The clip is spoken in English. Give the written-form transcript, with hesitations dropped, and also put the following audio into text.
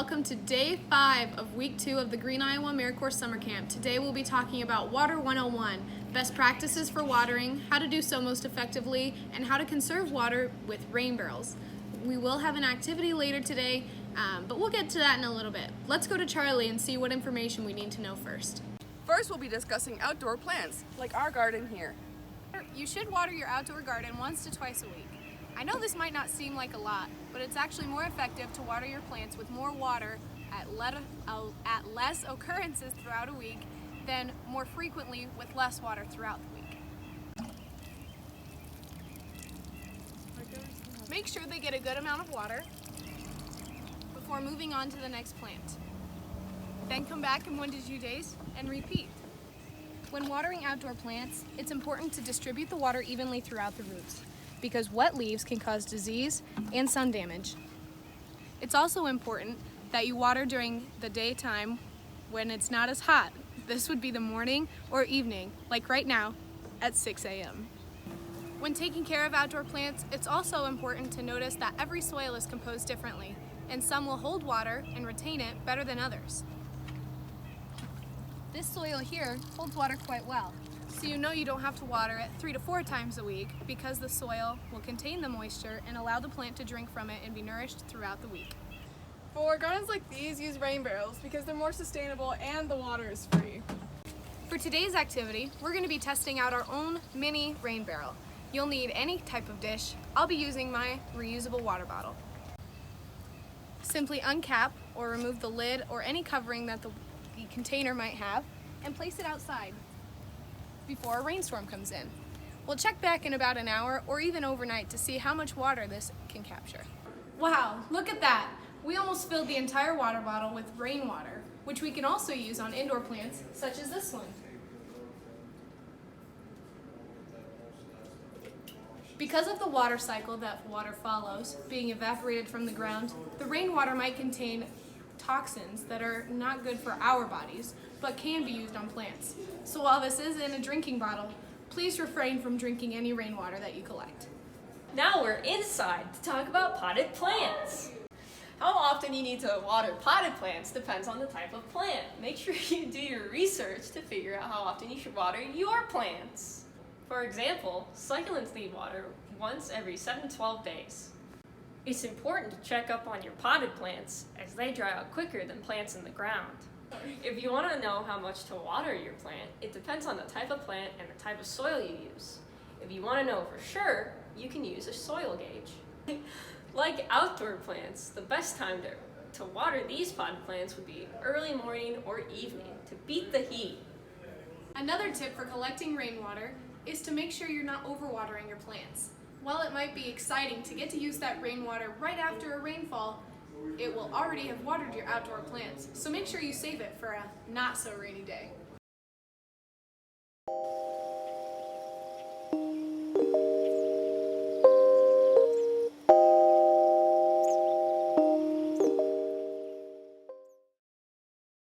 welcome to day 5 of week 2 of the Green Iowa AmeriCorps Summer Camp. Today we'll be talking about Water 101, best practices for watering, how to do so most effectively, and how to conserve water with rain barrels. We will have an activity later today, but we'll get to that in a little bit. Let's go to Charlie and see what information we need to know first. First, we'll be discussing outdoor plants, like our garden here. You should water your outdoor garden once to twice a week. I know this might not seem like a lot, but it's actually more effective to water your plants with more water at less occurrences throughout a week than more frequently with less water throughout the week. Make sure they get a good amount of water before moving on to the next plant. Then come back in 1 to 2 days and repeat. When watering outdoor plants, it's important to distribute the water evenly throughout the roots, because wet leaves can cause disease and sun damage. It's also important that you water during the daytime when it's not as hot. This would be the morning or evening, like right now at 6 a.m. When taking care of outdoor plants, it's also important to notice that every soil is composed differently, and some will hold water and retain it better than others. This soil here holds water quite well, so you know you don't have to water it 3 to 4 times a week because the soil will contain the moisture and allow the plant to drink from it and be nourished throughout the week. For gardens like these, use rain barrels because they're more sustainable and the water is free. For today's activity, we're going to be testing out our own mini rain barrel. You'll need any type of dish. I'll be using my reusable water bottle. Simply uncap or remove the lid or any covering that the container might have and place it outside before a rainstorm comes in. We'll check back in about an hour or even overnight to see how much water this can capture. Wow, look at that! We almost filled the entire water bottle with rainwater, which we can also use on indoor plants such as this one. Because of the water cycle that water follows, being evaporated from the ground, the rainwater might contain toxins that are not good for our bodies, but can be used on plants. So while this is in a drinking bottle, please refrain from drinking any rainwater that you collect. Now we're inside to talk about potted plants. How often you need to water potted plants depends on the type of plant. Make sure you do your research to figure out how often you should water your plants. For example, succulents need water once every 7 to 12 days. It's important to check up on your potted plants as they dry out quicker than plants in the ground. If you want to know how much to water your plant, it depends on the type of plant and the type of soil you use. If you want to know for sure, you can use a soil gauge. Like outdoor plants, the best time to water these potted plants would be early morning or evening to beat the heat. Another tip for collecting rainwater is to make sure you're not overwatering your plants. While it might be exciting to get to use that rainwater right after a rainfall, it will already have watered your outdoor plants, so make sure you save it for a not-so-rainy day.